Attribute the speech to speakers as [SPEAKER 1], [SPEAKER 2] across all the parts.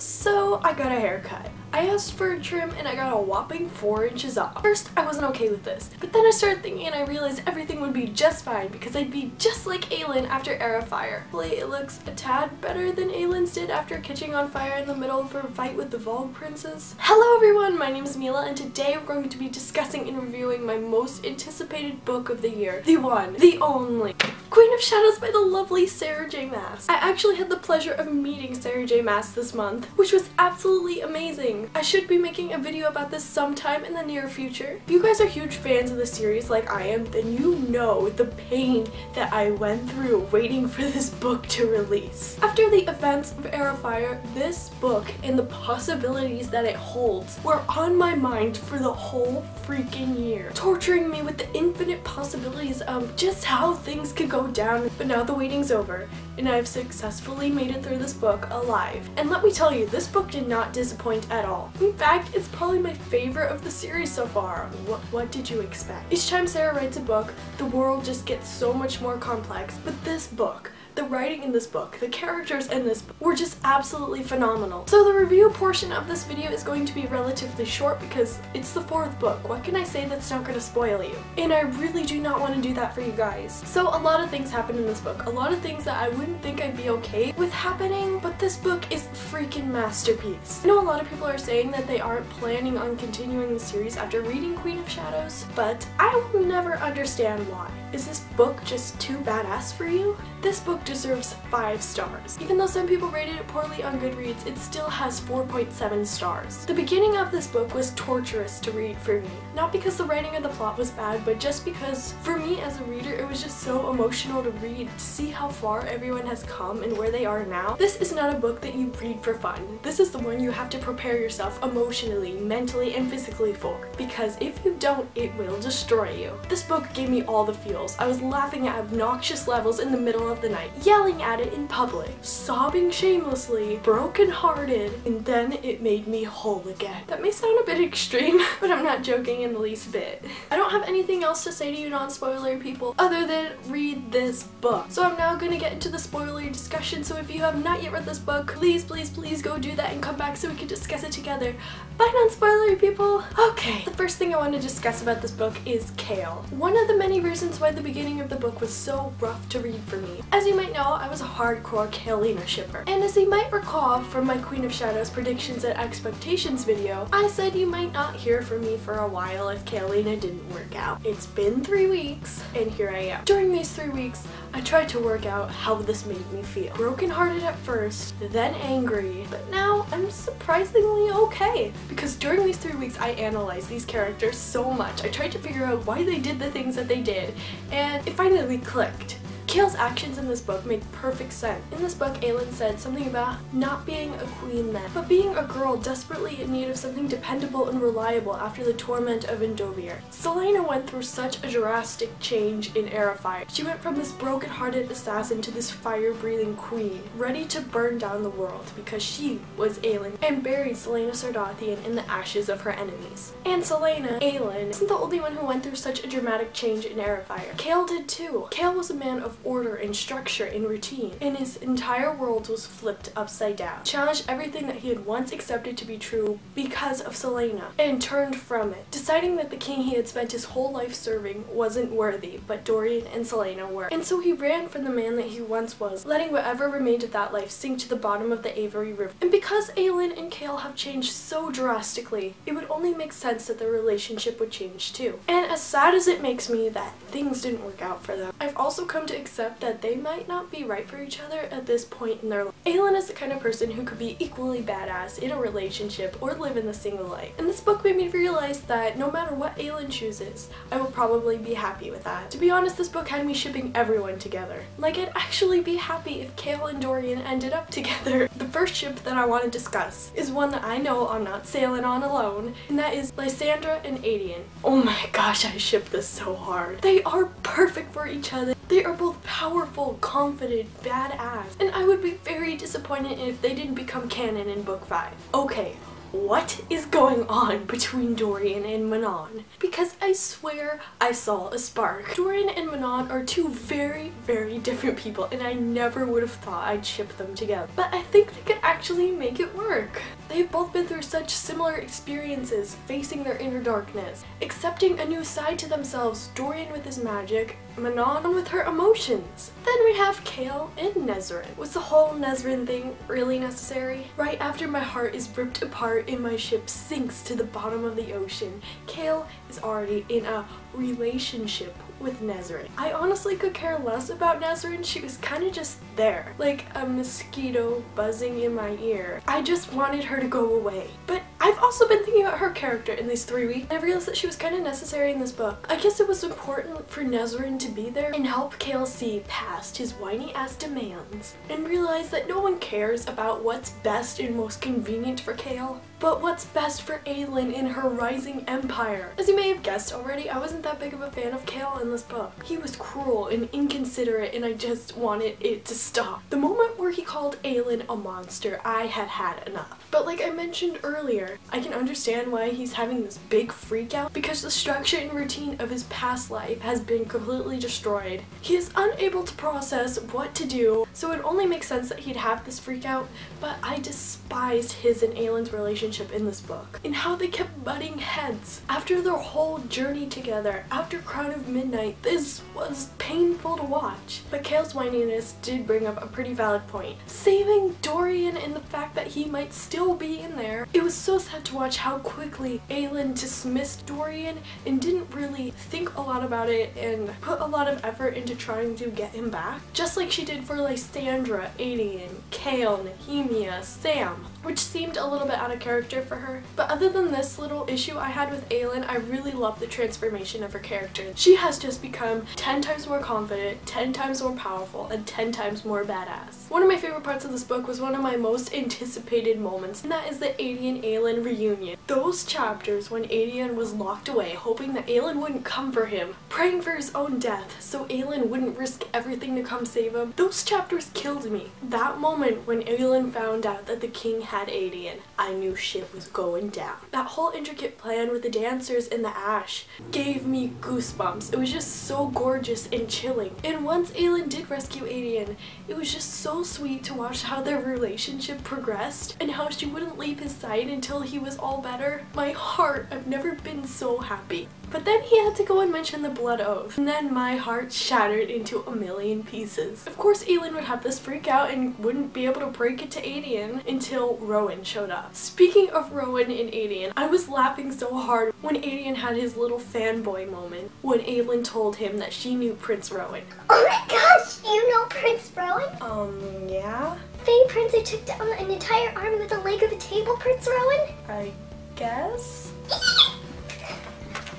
[SPEAKER 1] So I got a haircut. I asked for a trim and I got a whopping 4 inches off. First, I wasn't okay with this, but then I started thinking and I realized everything would be just fine because I'd be just like Aelin after Air Fire. Hopefully it looks a tad better than Aelin's did after catching on fire in the middle of her fight with the Vogue Princess. Hello everyone, my name is Milla and today we're going to be discussing and reviewing my most anticipated book of the year. The one, the only, Queen of Shadows by the lovely Sarah J. Maas. I actually had the pleasure of meeting Sarah J. Maas this month, which was absolutely amazing. I should be making a video about this sometime in the near future. If you guys are huge fans of the series like I am, then you know the pain that I went through waiting for this book to release. After the events of Air of Fire, this book and the possibilities that it holds were on my mind for the whole freaking year, torturing me with the infinite possibilities of just how things could go down. But now the waiting's over, and I've successfully made it through this book alive. And let me tell you, this book did not disappoint at all. In fact, it's probably my favorite of the series so far. What did you expect? Each time Sarah writes a book, the world just gets so much more complex, but this book, the writing in this book, the characters in this book were just absolutely phenomenal. So the review portion of this video is going to be relatively short because it's the 4th book. What can I say that's not going to spoil you? And I really do not want to do that for you guys. So a lot of things happen in this book. A lot of things that I wouldn't think I'd be okay with happening, but this book is a freaking masterpiece. I know a lot of people are saying that they aren't planning on continuing the series after reading Queen of Shadows, but I will never understand why. Is this book just too badass for you? This book deserves 5 stars. Even though some people rated it poorly on Goodreads, it still has 4.7 stars. The beginning of this book was torturous to read for me. Not because the writing or the plot was bad, but just because for me as a reader it was just so emotional to read, to see how far everyone has come and where they are now. This is not a book that you read for fun. This is the one you have to prepare yourself emotionally, mentally, and physically for. Because if you don't, it will destroy you. This book gave me all the feels. I was laughing at obnoxious levels in the middle of the night, yelling at it in public, sobbing shamelessly, broken-hearted, and then it made me whole again. That may sound a bit extreme, but I'm not joking in the least bit. I don't have anything else to say to you non-spoiler people other than read this book. So I'm now gonna get into the spoiler discussion, so if you have not yet read this book, please, please, please go do that and come back so we can discuss it together. Bye non-spoiler people! Okay, the first thing I want to discuss about this book is Chaol. One of the many reasons why the beginning of the book was so rough to read for me. As you might know, I was a hardcore Chaolina shipper. And as you might recall from my Queen of Shadows predictions and expectations video, I said you might not hear from me for a while if Chaolina didn't work out. It's been 3 weeks, and here I am. During these 3 weeks, I tried to work out how this made me feel. Broken-hearted at first, then angry, but now I'm surprisingly okay. Because during these 3 weeks, I analyzed these characters so much. I tried to figure out why they did the things that they did, and it finally clicked. Chaol's actions in this book make perfect sense. In this book, Aelin said something about not being a queen then, but being a girl desperately in need of something dependable and reliable after the torment of Endovir. Celaena went through such a drastic change in Air of Fire. She went from this broken-hearted assassin to this fire-breathing queen, ready to burn down the world because she was Aelin, and buried Celaena Sardathian in the ashes of her enemies. And Celaena, Aelin, isn't the only one who went through such a dramatic change in Air of Fire. Chaol did too. Chaol was a man of order and structure and routine, and his entire world was flipped upside down. Challenged everything that he had once accepted to be true because of Celaena, and turned from it, deciding that the king he had spent his whole life serving wasn't worthy, but Dorian and Celaena were. And so he ran from the man that he once was, letting whatever remained of that life sink to the bottom of the Avery River. And because Aelin and Chaol have changed so drastically, it would only make sense that their relationship would change too. And as sad as it makes me that things didn't work out for them, I've also come to accept that they might not be right for each other at this point in their life. Aelin is the kind of person who could be equally badass in a relationship or live in the single life. And this book made me realize that no matter what Aelin chooses, I will probably be happy with that. To be honest, this book had me shipping everyone together. Like, I'd actually be happy if Chaol and Dorian ended up together. The first ship that I want to discuss is one that I know I'm not sailing on alone, and that is Lysandra and Aedion. Oh my gosh, I ship this so hard. They are perfect for each other. They are both powerful, confident, badass, and I would be very disappointed if they didn't become canon in book 5. Okay, what is going on between Dorian and Manon? Because I swear I saw a spark. Dorian and Manon are two very, very different people, and I never would have thought I'd ship them together. But I think they could actually make it work. They've both been through such similar experiences, facing their inner darkness, accepting a new side to themselves, Dorian with his magic, Manon with her emotions. Then we have Chaol and Nezrin. Was the whole Nezrin thing really necessary? Right after my heart is ripped apart and my ship sinks to the bottom of the ocean, Chaol is already in a relationship with Nezrin. I honestly could care less about Nezrin. She was kind of just there, like a mosquito buzzing in my ear. I just wanted her to go away. But I've also been thinking about her character in these 3 weeks, and I realized that she was kind of necessary in this book. I guess it was important for Nezrin to be there and help Chaol see past his whiny ass demands and realize that no one cares about what's best and most convenient for Chaol, but what's best for Aelin in her rising empire. As you may have guessed already, I wasn't that big of a fan of Chaol in this book. He was cruel and inconsiderate, and I just wanted it to stop. The moment where he called Aelin a monster, I had had enough. But like I mentioned earlier, I can understand why he's having this big freak out, because the structure and routine of his past life has been completely destroyed. He is unable to process what to do, so it only makes sense that he'd have this freak out, but I despised his and Aelin's relationship in this book, and how they kept butting heads. After their whole journey together, after Crown of Midnight, this was painful to watch. But Chaol's whininess did bring up a pretty valid point. Saving Dorian and the fact that he might still be in there. It was so sad to watch how quickly Aelin dismissed Dorian and didn't really think a lot about it and put a lot of effort into trying to get him back. Just like she did for Lysandra, Aedion, Chaol, Nehemia, Sam, which seemed a little bit out of character for her. But other than this little issue I had with Aelin, I really love the transformation of her character. She has just become 10 times more confident, 10 times more powerful, and 10 times more badass. One of my favorite parts of this book was one of my most anticipated moments, and that is the Aedion-Aelin reunion. Those chapters when Aedion was locked away, hoping that Aelin wouldn't come for him, praying for his own death so Aelin wouldn't risk everything to come save him. Those chapters killed me. That moment when Aelin found out that the king had Aedion, I knew shit was going down. That whole intricate plan with the dancers and the ash gave me goosebumps. It was just so gorgeous and chilling. And once Aelin did rescue Aedion, it was just so sweet to watch how their relationship progressed and how she wouldn't leave his side until he was all better. My heart, I've never been so happy. But then he had to go and mention the blood oath, and then my heart shattered into a million pieces. Of course Aelin would have this freak out and wouldn't be able to break it to Aedion until Rowan showed up. Speaking of Rowan and Aedion, I was laughing so hard when Aedion had his little fanboy moment when Aelin told him that she knew Prince Rowan.
[SPEAKER 2] Oh my gosh, you know Prince Rowan?
[SPEAKER 1] Yeah?
[SPEAKER 2] Fae Prince who took down an entire army with the leg of a table, Prince Rowan?
[SPEAKER 1] I guess?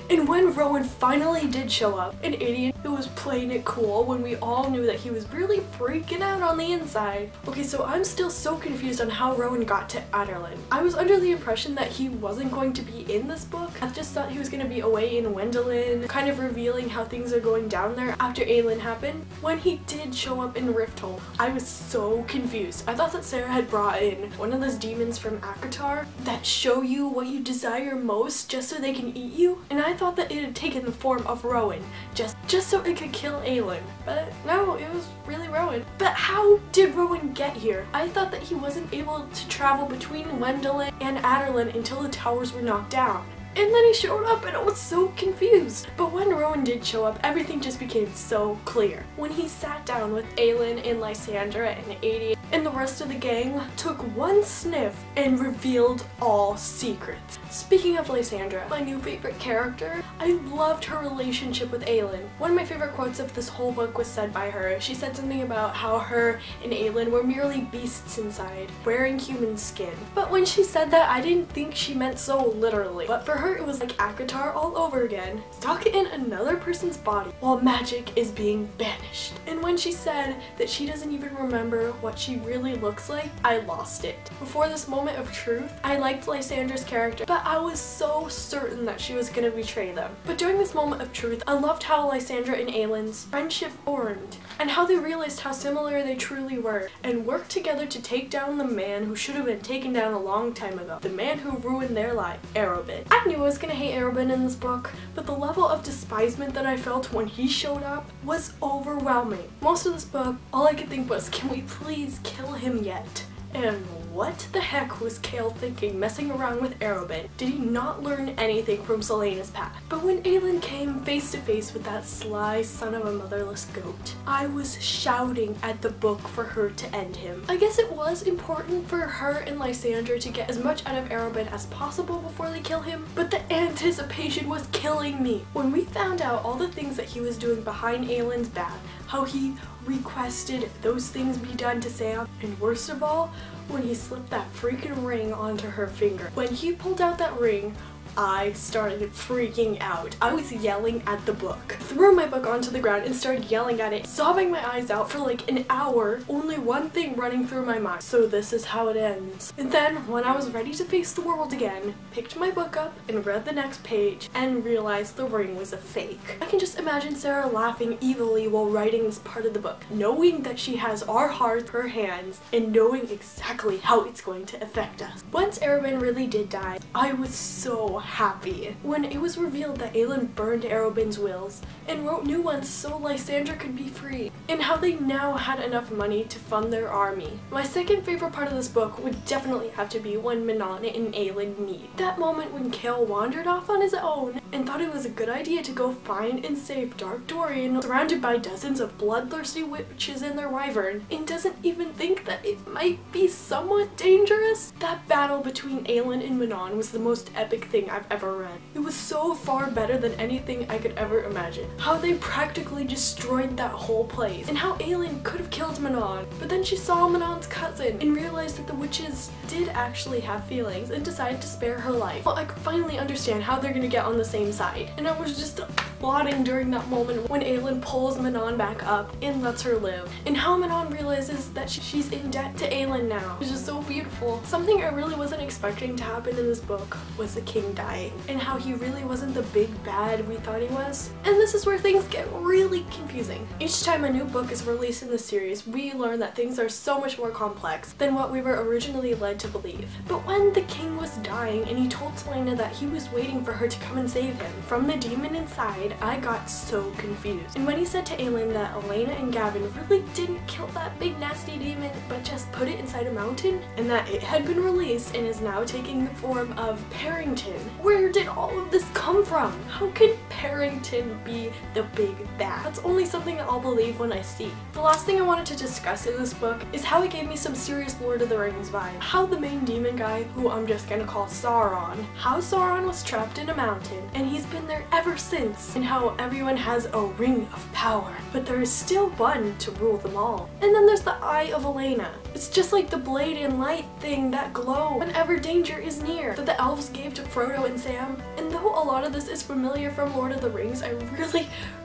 [SPEAKER 1] And when Rowan finally did show up, and Aedion, who was playing it cool when we all knew that he was really freaking out on the inside. Okay, so I'm still so confused on how Rowan got to Adarlan. I was under the impression that he wasn't going to be in this book. I just thought he was going to be away in Wendelin, kind of revealing how things are going down there after Aelin happened. When he did show up in Rifthold, I was so confused. I thought that Sarah had brought in one of those demons from Akatar that show you what you desire most just so they can eat you, and I thought that it had taken the form of Rowan just so it could kill Aelin. But no, it was really Rowan. But how did Rowan get here? I thought that he wasn't able to travel between Wendelin and Adarlan until the towers were knocked down. And then he showed up and I was so confused. But when Rowan did show up, everything just became so clear. When he sat down with Aelin and Lysandra and Aedion and the rest of the gang, took one sniff and revealed all secrets. Speaking of Lysandra, my new favorite character, I loved her relationship with Aelin. One of my favorite quotes of this whole book was said by her. She said something about how her and Aelin were merely beasts inside, wearing human skin. But when she said that, I didn't think she meant so literally. But for her, it was like ACOTAR all over again, stuck in another person's body while magic is being banished. And when she said that she doesn't even remember what she really looks like, I lost it. Before this moment of truth, I liked Lysandra's character, but I was so certain that she was gonna betray them. But during this moment of truth, I loved how Lysandra and Aylin's friendship formed, and how they realized how similar they truly were, and worked together to take down the man who should have been taken down a long time ago. The man who ruined their life, Arobin. I knew I was gonna hate Arobin in this book, but the level of despisement that I felt when he showed up was overwhelming. Most of this book, all I could think was, can we please kill him yet? And what the heck was Kale thinking messing around with Arobin? Did he not learn anything from Celaena's past? But when Aylin came face to face with that sly son of a motherless goat, I was shouting at the book for her to end him. I guess it was important for her and Lysandra to get as much out of Arobin as possible before they kill him, but the anticipation was killing me. When we found out all the things that he was doing behind Aylin's back, how he requested those things be done to Sam, and worst of all, when he slipped that freaking ring onto her finger. When he pulled out that ring, I started freaking out. I was yelling at the book. Threw my book onto the ground and started yelling at it, sobbing my eyes out for like an hour, only one thing running through my mind: so this is how it ends. And then when I was ready to face the world again, picked my book up and read the next page and realized the ring was a fake. I can just imagine Sarah laughing evilly while writing this part of the book, knowing that she has our hearts, her hands, and knowing exactly how it's going to affect us. Once Arobin really did die, I was so happy when it was revealed that Aylin burned Arobin's wills and wrote new ones so Lysandra could be free, and how they now had enough money to fund their army. My second favorite part of this book would definitely have to be when Manon and Aylin meet. That moment when Kale wandered off on his own and thought it was a good idea to go find and save Dark Dorian, surrounded by dozens of bloodthirsty witches and their wyvern, and doesn't even think that it might be somewhat dangerous. That battle between Aylin and Manon was the most epic thing I've ever read. It was so far better than anything I could ever imagine. How they practically destroyed that whole place, and how Aylin could have killed Manon, but then she saw Manon's cousin and realized that the witches did actually have feelings and decided to spare her life. Well, I could finally understand how they're gonna get on the same side, and I was just applauding during that moment when Aylin pulls Manon back up and lets her live, and how Manon realizes that she's in debt to Aylin now. It's just so beautiful. Something I really wasn't expecting to happen in this book was the king dying, and how he really wasn't the big bad we thought he was. And this is where things get really confusing. Each time a new book is released in the series, we learn that things are so much more complex than what we were originally led to believe. But when the king was dying and he told Celaena that he was waiting for her to come and save him from the demon inside, I got so confused. And when he said to Aylin that Elena and Gavin really didn't kill that big nasty demon but just put it inside a mountain, and that it had been released and is now taking the form of Parrington, where did all of this come from? How can Parrington be the big bad? That's only something that I'll believe when I see. The last thing I wanted to discuss in this book is how it gave me some serious Lord of the Rings vibe. How the main demon guy, who I'm just gonna call Sauron, how Sauron was trapped in a mountain and he's been there ever since, and how everyone has a ring of power, but there is still one to rule them all. And then there's the Eye of Elena. It's just like the blade and light thing that glow whenever danger is near, that the elves gave to Frodo and Sam. And though a lot of this is familiar from Lord of the Rings, I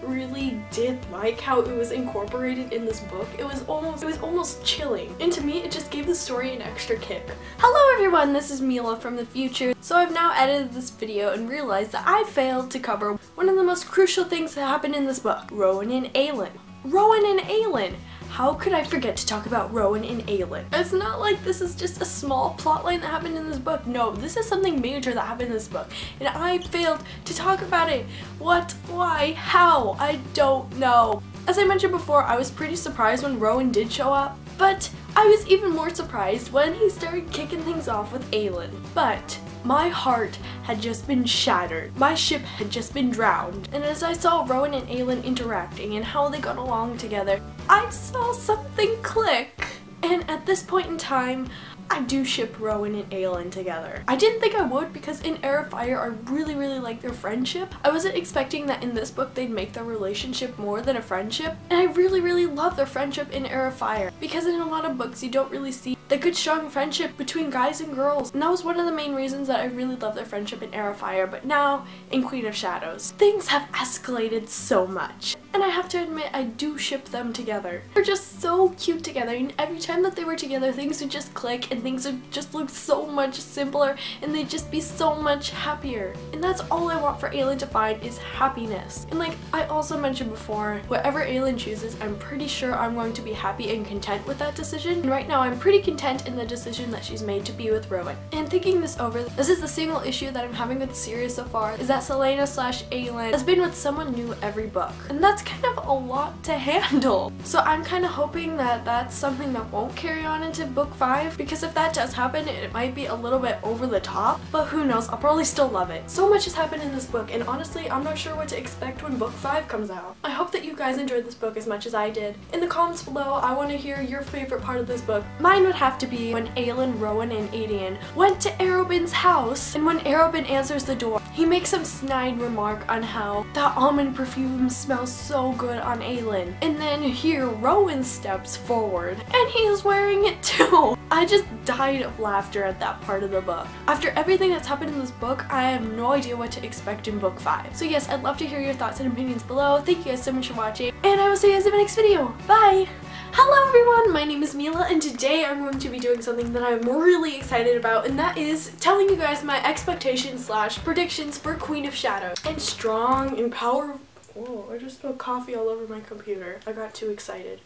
[SPEAKER 1] really did like how it was incorporated in this book. It was almost chilling, and to me it just gave the story an extra kick. Hello everyone, this is Milla from the future. So I've now edited this video and realized that I failed to cover one of the most crucial things that happened in this book: Rowan and Aylin. Rowan and Aylin! How could I forget to talk about Rowan and Aylin? It's not like this is just a small plotline that happened in this book. No, this is something major that happened in this book, and I failed to talk about it. What? Why? How? I don't know. As I mentioned before, I was pretty surprised when Rowan did show up, but I was even more surprised when he started kicking things off with Aylin. But my heart had just been shattered. My ship had just been drowned. And as I saw Rowan and Aylin interacting and how they got along together, I saw something click. And at this point in time, I do ship Rowan and Aylin together. I didn't think I would, because in Heir of Fire I really like their friendship. I wasn't expecting that in this book they'd make their relationship more than a friendship, and I really love their friendship in Heir of Fire, because in a lot of books you don't really see the good strong friendship between guys and girls. And that was one of the main reasons that I really love their friendship in Heir of Fire. But now in Queen of Shadows, things have escalated so much. And I have to admit, I do ship them together. They're just so cute together, and every time that they were together, things would just click and things would just look so much simpler and they'd just be so much happier. And that's all I want for Aelin to find is happiness. And like I also mentioned before, whatever Aelin chooses, I'm pretty sure I'm going to be happy and content with that decision. And right now I'm pretty content in the decision that she's made to be with Rowan. And thinking this over, this is the single issue that I'm having with the series so far, is that Selena / Aelin has been with someone new every book. And that's kind of a lot to handle. So I'm kind of hoping that that's something that won't carry on into book 5, because if that does happen, it might be a little bit over the top, but who knows, I'll probably still love it. So much has happened in this book, and honestly, I'm not sure what to expect when book 5 comes out. I hope that you guys enjoyed this book as much as I did. In the comments below, I want to hear your favorite part of this book. Mine would have to be when Aelin, Rowan, and Adian went to Arobyn's house, and when Arobyn answers the door, he makes some snide remark on how that almond perfume smells so good on Aelin. And then here Rowan steps forward and he's wearing it too. I just died of laughter at that part of the book. After everything that's happened in this book, I have no idea what to expect in book 5. So yes, I'd love to hear your thoughts and opinions below. Thank you guys so much for watching, and I will see you guys in my next video. Bye! Hello everyone, my name is Milla, and today I'm going to be doing something that I'm really excited about, and that is telling you guys my expectations / predictions for Queen of Shadows. And strong and powerful. Whoa, I just spilled coffee all over my computer. I got too excited.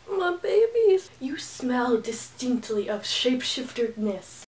[SPEAKER 1] My babies! You smell distinctly of shapeshifterness.